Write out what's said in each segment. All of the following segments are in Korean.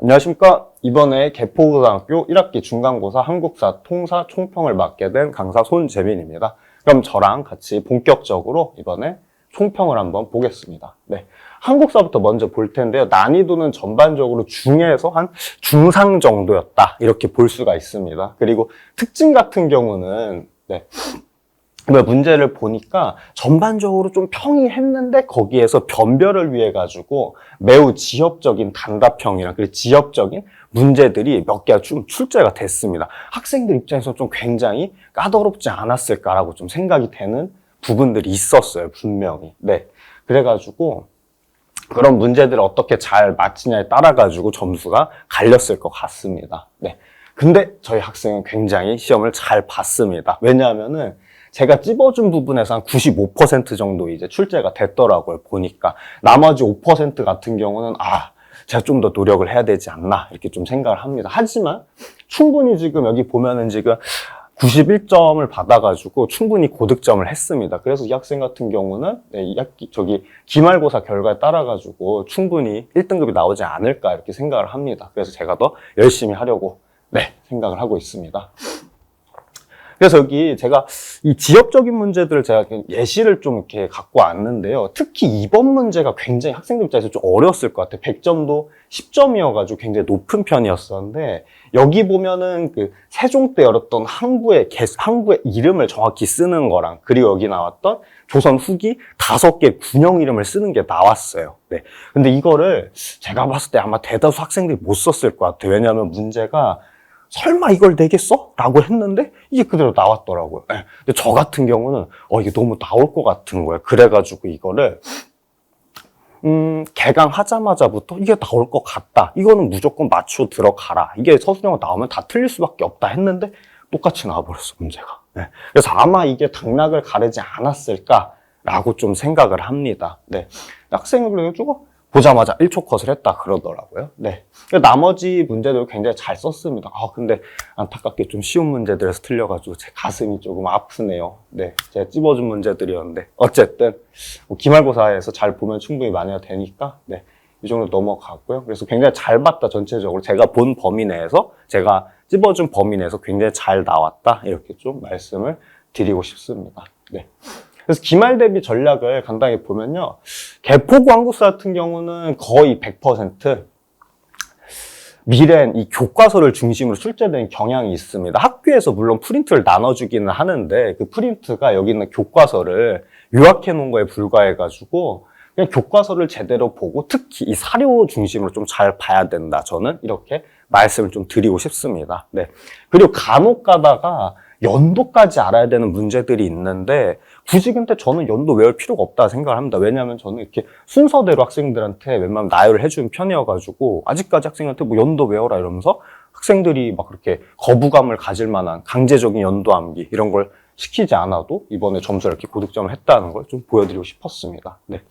안녕하십니까. 이번에 개포고등학교 1학기 중간고사 한국사 통사 총평을 맡게 된 강사 손재민입니다. 그럼 저랑 같이 본격적으로 이번에 총평을 한번 보겠습니다. 네, 한국사부터 먼저 볼 텐데요. 난이도는 전반적으로 중에서 한 중상 정도였다, 이렇게 볼 수가 있습니다. 그리고 특징 같은 경우는 문제를 보니까 전반적으로 좀 평이했는데 거기에서 변별을 위해 가지고 매우 지엽적인 단답형이랑 그리고 지엽적인 문제들이 몇 개가 좀 출제가 됐습니다. 학생들 입장에서 좀 굉장히 까다롭지 않았을까라고 좀 생각이 되는 부분들이 있었어요, 분명히. 네, 그래가지고 그런 문제들을 어떻게 잘 맞히냐에 따라 가지고 점수가 갈렸을 것 같습니다. 네, 근데 저희 학생은 굉장히 시험을 잘 봤습니다. 왜냐하면은 제가 찝어준 부분에서 한 95% 정도 이제 출제가 됐더라고요, 보니까. 나머지 5% 같은 경우는, 제가 좀 더 노력을 해야 되지 않나, 이렇게 좀 생각을 합니다. 하지만, 충분히 지금 여기 보면은 지금 91점을 받아가지고 충분히 고득점을 했습니다. 그래서 이 학생 같은 경우는, 기말고사 결과에 따라가지고 충분히 1등급이 나오지 않을까, 이렇게 생각을 합니다. 그래서 제가 더 열심히 하려고, 생각을 하고 있습니다. 그래서 여기 제가 이 지엽적인 문제들을 제가 예시를 좀 이렇게 갖고 왔는데요. 특히 이번 문제가 굉장히 학생들 입장에서 좀 어려웠을 것 같아요. 100점도 10점이어가지고 굉장히 높은 편이었었는데, 여기 보면은 그 세종 때 열었던 항구의 이름을 정확히 쓰는 거랑, 그리고 여기 나왔던 조선 후기 5개 군영 이름을 쓰는 게 나왔어요. 네. 근데 이거를 제가 봤을 때 아마 대다수 학생들이 못 썼을 것 같아요. 왜냐하면 문제가 설마 이걸 내겠어? 라고 했는데 이게 그대로 나왔더라고요. 네. 근데 저 같은 경우는 이게 너무 나올 것 같은 거예요. 그래가지고 이거를 개강하자마자부터 이게 나올 것 같다, 이거는 무조건 맞추고 들어가라, 이게 서술형으로 나오면 다 틀릴 수밖에 없다 했는데 똑같이 나와버렸어, 문제가. 네. 그래서 아마 이게 당락을 가르지 않았을까라고 좀 생각을 합니다. 네. 학생을 그래가지고 보자마자 1초 컷을 했다 그러더라고요. 네. 나머지 문제들 굉장히 잘 썼습니다. 근데 안타깝게 좀 쉬운 문제들에서 틀려가지고 제 가슴이 조금 아프네요. 네. 제가 찝어준 문제들이었는데. 어쨌든, 기말고사에서 잘 보면 충분히 많이 되니까, 이 정도 넘어갔고요. 그래서 굉장히 잘 봤다, 전체적으로. 제가 본 범위 내에서, 제가 찝어준 범위 내에서 굉장히 잘 나왔다, 이렇게 좀 말씀을 드리고 싶습니다. 네. 그래서 기말 대비 전략을 간단히 보면요. 개포고 한국사 같은 경우는 거의 100% 미래엔 이 교과서를 중심으로 출제되는 경향이 있습니다. 학교에서 물론 프린트를 나눠주기는 하는데 그 프린트가 여기 있는 교과서를 요약해 놓은 거에 불과해가지고 그냥 교과서를 제대로 보고 특히 이 사료 중심으로 좀 잘 봐야 된다. 저는 이렇게 말씀을 좀 드리고 싶습니다. 네. 그리고 간혹 가다가 연도까지 알아야 되는 문제들이 있는데 굳이 근데 저는 연도 외울 필요가 없다 생각을 합니다. 왜냐하면 저는 이렇게 순서대로 학생들한테 웬만하면 나열을 해주는 편이어가지고 아직까지 학생한테 뭐 연도 외워라 이러면서 학생들이 막 그렇게 거부감을 가질 만한 강제적인 연도 암기 이런 걸 시키지 않아도 이번에 점수를 이렇게 고득점을 했다는 걸 좀 보여드리고 싶었습니다. 네.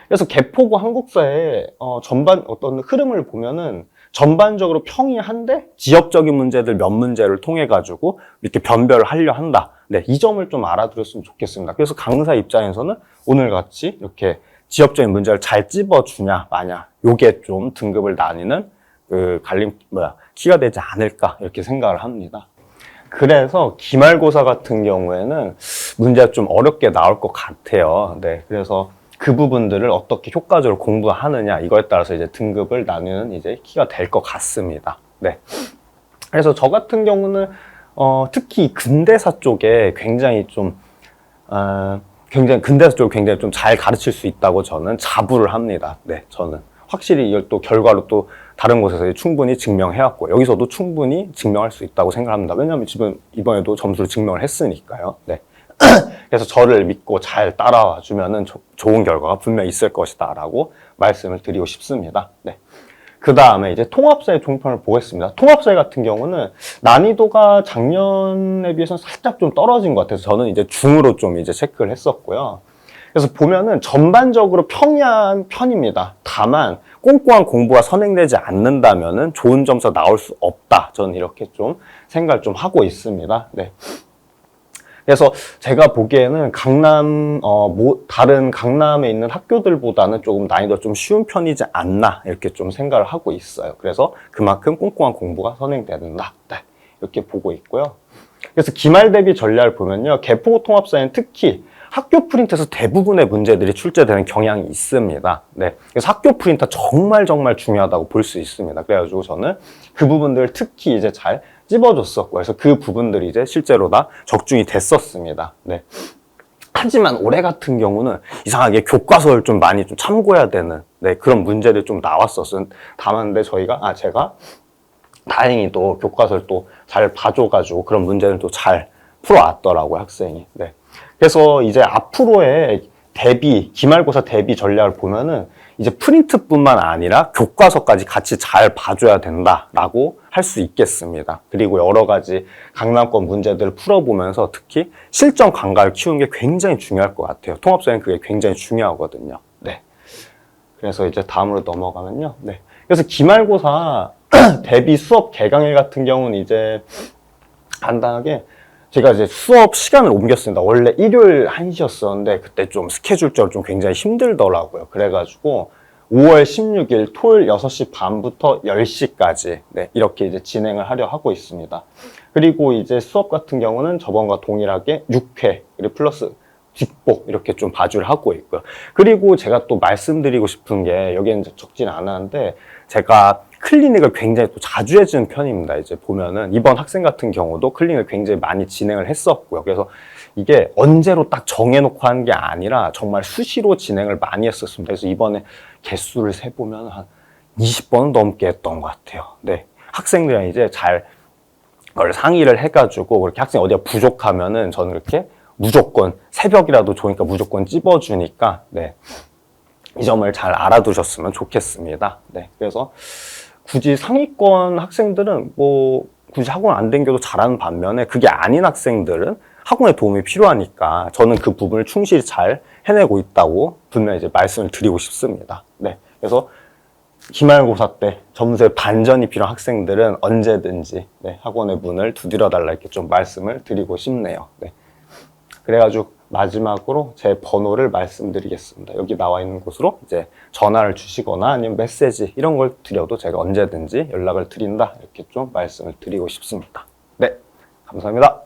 그래서 개포고 한국사의 전반 어떤 흐름을 보면은 전반적으로 평이한데 지역적인 문제들 몇 문제를 통해 가지고 이렇게 변별을 하려 한다. 네, 이 점을 좀 알아들었으면 좋겠습니다. 그래서 강사 입장에서는 오늘 같이 이렇게 지역적인 문제를 잘 찝어주냐 마냐, 요게 좀 등급을 나뉘는 그 키가 되지 않을까 이렇게 생각을 합니다. 그래서 기말고사 같은 경우에는 문제가 좀 어렵게 나올 것 같아요. 네, 그래서 그 부분들을 어떻게 효과적으로 공부하느냐, 이거에 따라서 이제 등급을 나누는 이제 키가 될 것 같습니다. 네. 그래서 저 같은 경우는, 특히 근대사 쪽에 굉장히 좀, 근대사 쪽을 굉장히 좀 잘 가르칠 수 있다고 저는 자부를 합니다. 네, 저는. 확실히 이걸 또 결과로 또 다른 곳에서 충분히 증명해왔고, 여기서도 충분히 증명할 수 있다고 생각합니다. 왜냐하면 지금 이번에도 점수를 증명을 했으니까요. 네. 그래서 저를 믿고 잘 따라와 주면은 좋은 결과가 분명히 있을 것이다 라고 말씀을 드리고 싶습니다. 네. 그 다음에 이제 통합사의 종편을 보겠습니다. 통합사 같은 경우는 난이도가 작년에 비해서는 살짝 좀 떨어진 것 같아서 저는 이제 중으로 좀 이제 체크를 했었고요. 그래서 보면은 전반적으로 평이한 편입니다. 다만 꼼꼼한 공부가 선행되지 않는다면은 좋은 점수가 나올 수 없다. 저는 이렇게 좀 생각을 좀 하고 있습니다. 네. 그래서 제가 보기에는 다른 강남에 있는 학교들보다는 조금 난이도가 좀 쉬운 편이지 않나 이렇게 좀 생각을 하고 있어요. 그래서 그만큼 꼼꼼한 공부가 선행된다. 네, 이렇게 보고 있고요. 그래서 기말 대비 전략을 보면요. 개포 통합사에는 특히 학교 프린트에서 대부분의 문제들이 출제되는 경향이 있습니다. 네. 그래서 학교 프린터 정말 중요하다고 볼 수 있습니다. 그래가지고 저는 그 부분들을 특히 이제 잘 찝어줬었고, 그래서 그 부분들이 이제 실제로 다 적중이 됐었습니다. 네. 하지만 올해 같은 경우는 이상하게 교과서를 좀 많이 좀 참고해야 되는, 네, 그런 문제들이 좀 나왔었어요. 다만 제가 다행히 또 교과서를 또 잘 봐줘가지고 그런 문제를 또 잘 풀어왔더라고요, 학생이. 네. 그래서 이제 앞으로의 기말고사 대비 전략을 보면은 이제 프린트뿐만 아니라 교과서까지 같이 잘 봐줘야 된다라고 할 수 있겠습니다. 그리고 여러 가지 강남권 문제들을 풀어보면서 특히 실전 감각을 키우는 게 굉장히 중요할 것 같아요. 통합사에는 그게 굉장히 중요하거든요. 네. 그래서 이제 다음으로 넘어가면요. 네. 그래서 기말고사 대비 수업 개강일 같은 경우는 이제 간단하게 제가 이제 수업 시간을 옮겼습니다. 원래 일요일 1시였었는데 그때 좀 스케줄적으로 좀 굉장히 힘들더라고요. 그래가지고 5월 16일 토요일 6시 반부터 10시까지 네, 이렇게 이제 진행을 하려 하고 있습니다. 그리고 이제 수업 같은 경우는 저번과 동일하게 6회 그리고 플러스 뒷복 이렇게 좀 봐주를 하고 있고요. 그리고 제가 또 말씀드리고 싶은 게 여기는 적진 않았는데 제가 클리닉을 굉장히 또 자주 해주는 편입니다. 이제 보면은 이번 학생 같은 경우도 클리닉을 굉장히 많이 진행을 했었고요. 그래서 이게 언제로 딱 정해놓고 하는 게 아니라 정말 수시로 진행을 많이 했었습니다. 그래서 이번에 개수를 세보면 한 20번은 넘게 했던 것 같아요. 네. 학생들이랑 이제 잘 그걸 상의를 해가지고 그렇게 학생이 어디가 부족하면은 저는 이렇게 무조건 새벽이라도 좋으니까 무조건 찝어주니까 네. 이 점을 잘 알아두셨으면 좋겠습니다. 네. 그래서 굳이 상위권 학생들은 뭐 굳이 학원 안 다녀도 잘하는 반면에 그게 아닌 학생들은 학원의 도움이 필요하니까 저는 그 부분을 충실히 잘 해내고 있다고 분명히 이제 말씀을 드리고 싶습니다. 네. 그래서 기말고사 때 점수에 반전이 필요한 학생들은 언제든지 네, 학원의 문을 두드려 달라 이렇게 좀 말씀을 드리고 싶네요. 네. 그래가지고 마지막으로 제 번호를 말씀드리겠습니다. 여기 나와 있는 곳으로 이제 전화를 주시거나 아니면 메시지 이런 걸 드려도 제가 언제든지 연락을 드린다 이렇게 좀 말씀을 드리고 싶습니다. 네, 감사합니다.